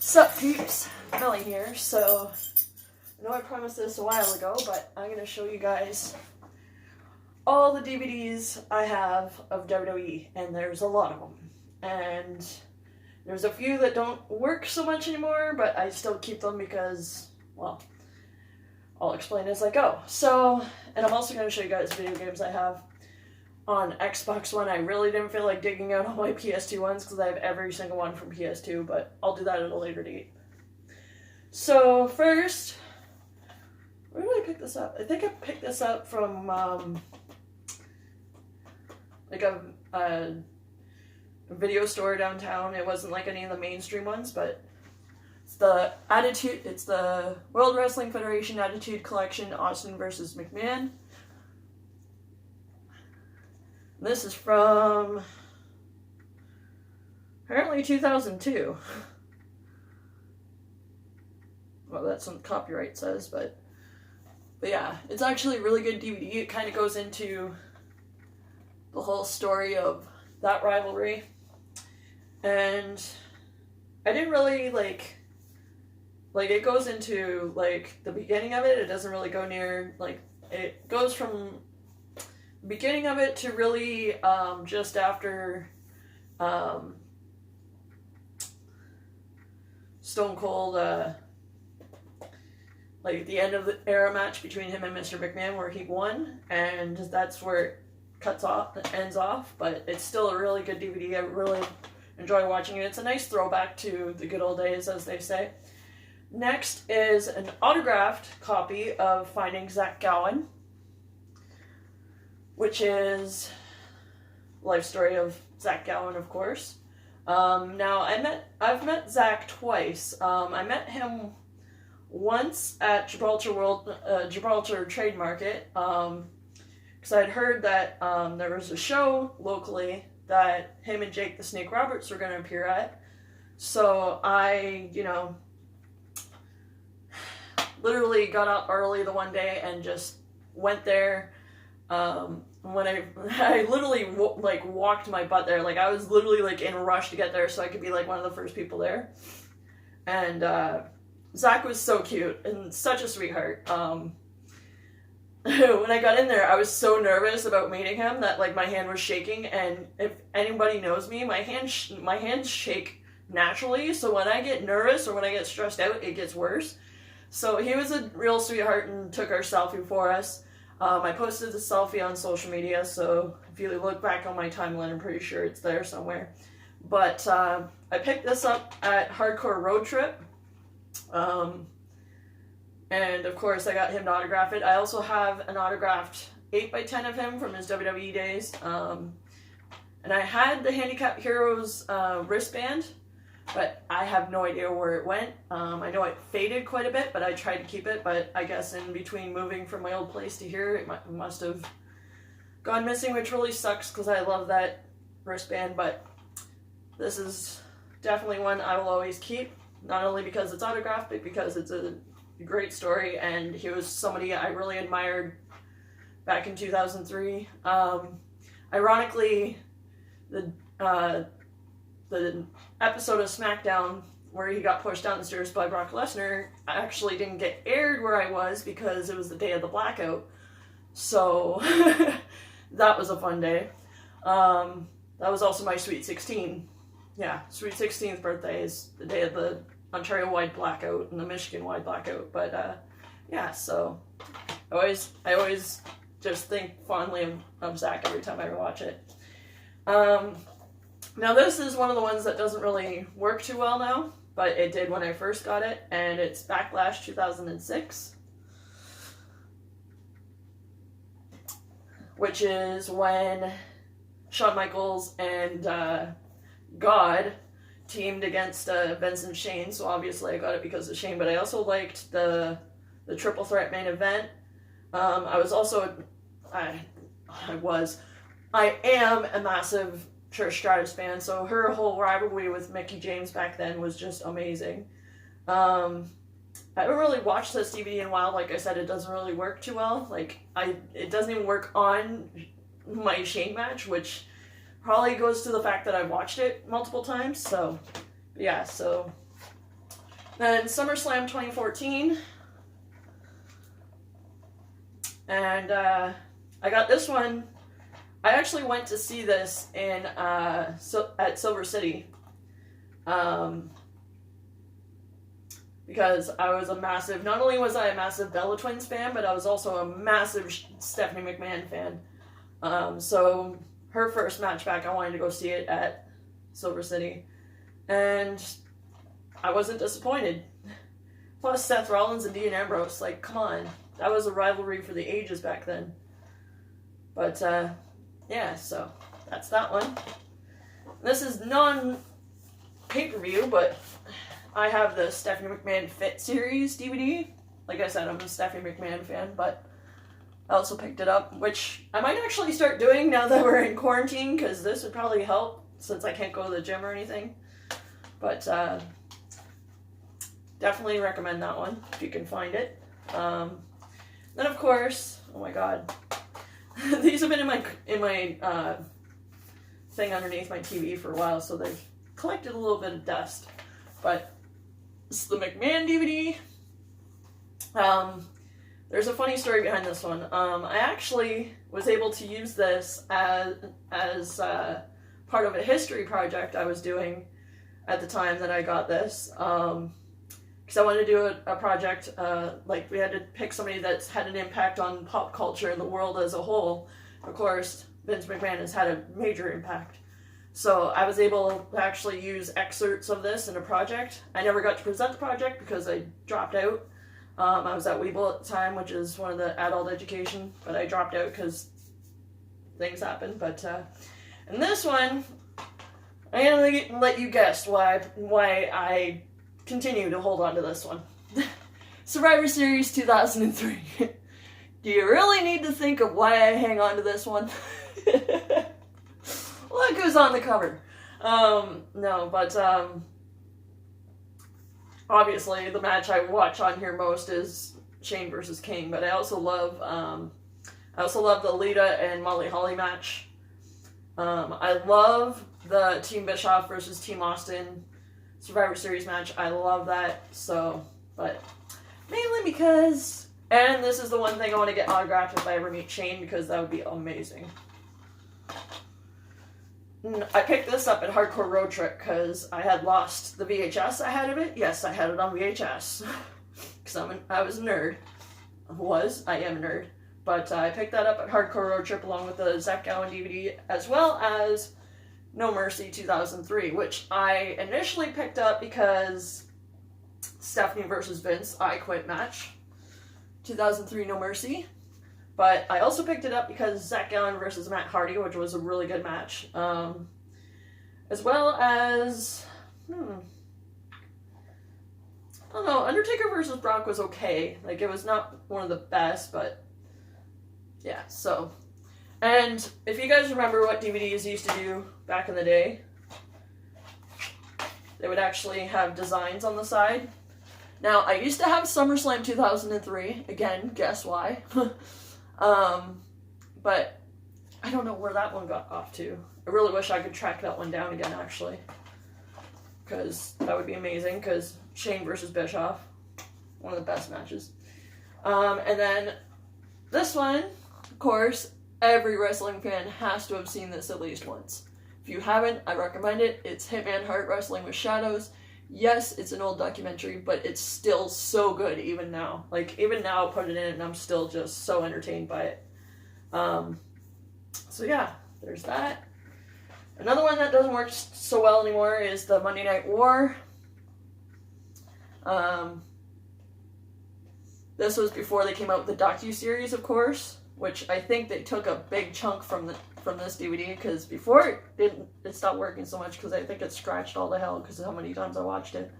Sup peeps, Melly here. So, I know I promised this a while ago, but I'm going to show you guys all the DVDs I have of WWE, and there's a lot of them. And there's a few that don't work so much anymore, but I still keep them because, well, I'll explain as I go. So, and I'm also going to show you guys video games I have on Xbox One. I really didn't feel like digging out all my PS2 ones because I have every single one from PS2, but I'll do that at a later date. So first, where did I pick this up? I think I picked this up from like a video store downtown. It wasn't like any of the mainstream ones, but it's the World Wrestling Federation Attitude Collection, Austin versus McMahon. This is from apparently 2002. Well, that's what the copyright says, but yeah, it's actually a really good DVD. It kind of goes into the whole story of that rivalry, and I didn't really like it goes into like the beginning of it. It doesn't really go near, like, it goes from beginning of it to really just after Stone Cold, like the end of the era match between him and Mr. McMahon where he won, and that's where it ends off, but it's still a really good DVD. I really enjoy watching it. It's a nice throwback to the good old days, as they say. Next is an autographed copy of Finding Zach Cowen, which is life story of Zach Cowen, of course. Now I've met Zach twice. I met him once at Gibraltar Trade Market, because I'd heard that there was a show locally that him and Jake the Snake Roberts were going to appear at. So I, literally got up early the one day and just went there. When I literally walked my butt there. Like, I was literally in a rush to get there so I could be one of the first people there. And Zach was so cute and such a sweetheart. When I got in there, I was so nervous about meeting him that my hand was shaking. And if anybody knows me, my hands shake naturally. So when I get nervous or when I get stressed out, it gets worse. So he was a real sweetheart and took our selfie for us. I posted the selfie on social media, so if you look back on my timeline, I'm pretty sure it's there somewhere. But I picked this up at Hardcore Road Trip. And of course, I got him to autograph it. I also have an autographed 8x10 of him from his WWE days. And I had the Handicap Heroes wristband, but I have no idea where it went. I know it faded quite a bit, but I tried to keep it. But I guess in between moving from my old place to here, it must have gone missing, which really sucks because I love that wristband. But this is definitely one I will always keep, not only because it's autographed, but because it's a great story, and he was somebody I really admired back in 2003. Ironically, the episode of SmackDown where he got pushed down the stairs by Brock Lesnar actually didn't get aired where I was because it was the day of the blackout. So that was a fun day. That was also my Sweet 16. Yeah, Sweet 16th birthday is the day of the Ontario-wide blackout and the Michigan-wide blackout. But yeah, so I always just think fondly of Zach every time I watch it. Now this is one of the ones that doesn't really work too well now, but it did when I first got it, and it's Backlash 2006, which is when Shawn Michaels and God teamed against Vince and Shane, so obviously I got it because of Shane, but I also liked the Triple Threat main event. I am a massive Trish Stratus fan, so her whole rivalry with Mickie James back then was just amazing. I haven't really watched this DVD in a while. Like I said, it doesn't really work too well. It doesn't even work on my Shane match, which probably goes to the fact that I've watched it multiple times. So, yeah, so Then SummerSlam 2014. And I got this one. I actually went to see this in at Silver City. Because I was not only was I a massive Bella Twins fan, but I was also a massive Stephanie McMahon fan. So her first match back, I wanted to go see it at Silver City. And I wasn't disappointed. Plus Seth Rollins and Dean Ambrose, like, come on. That was a rivalry for the ages back then. But, yeah, so that's that one. This is non-pay-per-view, but I have the Stephanie McMahon Fit series DVD. Like I said, I'm a Stephanie McMahon fan, but I also picked it up, which I might actually start doing now that we're in quarantine, because this would probably help since I can't go to the gym or anything. But definitely recommend that one if you can find it. Then of course, oh my god, these have been in my thing underneath my TV for a while, so they've collected a little bit of dust. But it's the McMahon DVD. There's a funny story behind this one. I actually was able to use this as part of a history project I was doing at the time that I got this. Because I wanted to do a project, like we had to pick somebody that's had an impact on pop culture and the world as a whole. Of course, Vince McMahon has had a major impact. So I was able to actually use excerpts of this in a project. I never got to present the project because I dropped out. I was at Weeble at the time, which is one of the adult education, but I dropped out because things happen. But in this one, I'm gonna let you guess why I continue to hold on to this one. Survivor Series 2003. Do you really need to think of why I hang on to this one? Look who's on the cover. No, but obviously the match I watch on here most is Shane versus King, but I also love the Lita and Molly Holly match. I love the Team Bischoff versus Team Austin Survivor Series match. I love that. So, but mainly because, and this is the one thing I want to get autographed if I ever meet Shane, because that would be amazing. I picked this up at Hardcore Road Trip because I had lost the VHS I had of it. Yes, I had it on VHS. Because I was a nerd. I am a nerd. But I picked that up at Hardcore Road Trip along with the Zach Gowen DVD, as well as No Mercy 2003, which I initially picked up because Stephanie versus Vince, I Quit match. 2003 No Mercy. But I also picked it up because Zach Gowen versus Matt Hardy, which was a really good match. As well as, I don't know, Undertaker versus Brock was okay. Like, it was not one of the best, but yeah, so. And if you guys remember what DVDs used to do back in the day, they would actually have designs on the side. Now, I used to have SummerSlam 2003. Again, guess why? But I don't know where that one got off to. I really wish I could track that one down again, actually. Because that would be amazing, because Shane versus Bischoff, one of the best matches. And then this one, of course, every wrestling fan has to have seen this at least once. If you haven't, I recommend it. It's Hitman Hart Wrestling with Shadows. Yes, it's an old documentary, but it's still so good even now. Like, even now I'll put it in and I'm still just so entertained by it. So yeah, there's that. Another one that doesn't work so well anymore is the Monday Night War. This was before they came out with the docu-series, of course, which I think they took a big chunk from this DVD, because before it stopped working so much, because I think it scratched all the hell because of how many times I watched it.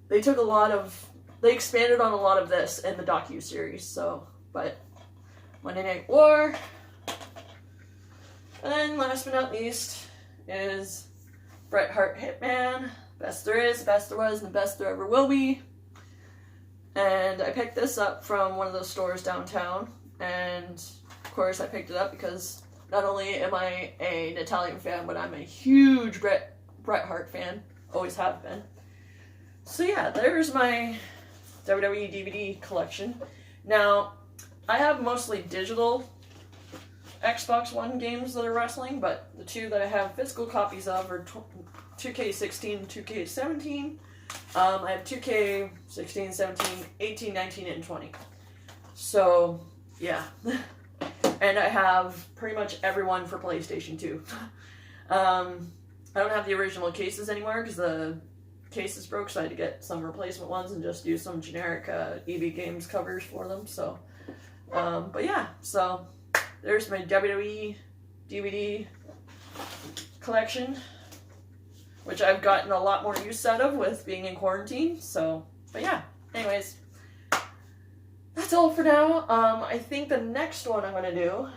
They expanded on a lot of this in the docu-series, so, but Monday Night War. And then last but not least is Bret Hart Hitman. Best there is, best there was, and the best there ever will be. And I picked this up from one of those stores downtown, and of course I picked it up because not only am I an Italian fan, but I'm a huge Bret Hart fan. always have been. So yeah, there's my WWE DVD collection. Now, I have mostly digital Xbox One games that are wrestling, but the two that I have physical copies of are 2K16 and 2K17. I have 2K16, 17, 18, 19, and 20. So, yeah. And I have pretty much everyone for PlayStation 2. I don't have the original cases anymore because the cases broke, so I had to get some replacement ones and just use some generic EB Games covers for them. So, but yeah, so there's my WWE DVD collection, which I've gotten a lot more use out of with being in quarantine. So, but yeah, anyways, that's all for now. I think the next one I'm going to do,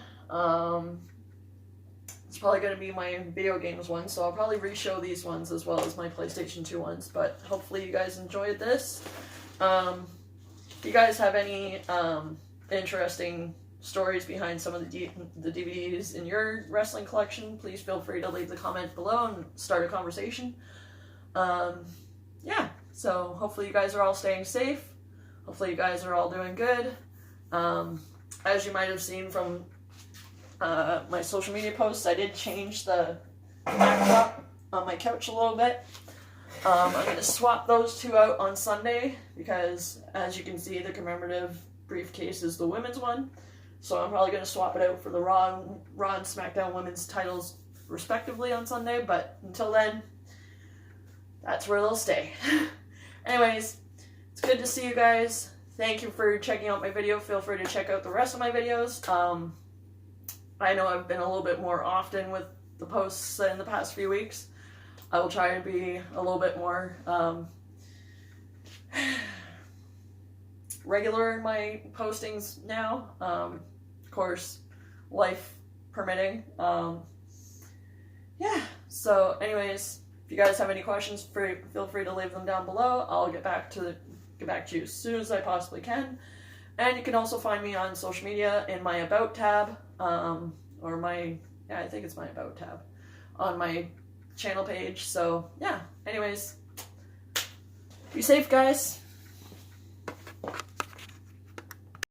it's probably going to be my video games one, so I'll probably re-show these ones as well as my PlayStation 2 ones, but hopefully you guys enjoyed this. If you guys have any interesting stories behind some of the DVDs in your wrestling collection, please feel free to leave the comment below and start a conversation. Yeah, so hopefully you guys are all staying safe. Hopefully you guys are all doing good. As you might have seen from my social media posts, I did change the backdrop on my couch a little bit. I'm going to swap those two out on Sunday because, as you can see, the commemorative briefcase is the women's one. So I'm probably going to swap it out for the Raw and SmackDown women's titles respectively on Sunday. But until then, that's where they'll stay. Anyways, it's good to see you guys. Thank you for checking out my video. Feel free to check out the rest of my videos. I know I've been a little bit more often with the posts in the past few weeks. I will try to be a little bit more regular in my postings now. Of course, life permitting. Yeah, so anyways, if you guys have any questions, feel free to leave them down below. I'll get back to you as soon as I possibly can. And you can also find me on social media in my About tab, or my, yeah, I think it's my About tab, on my channel page. So, yeah, anyways, be safe, guys.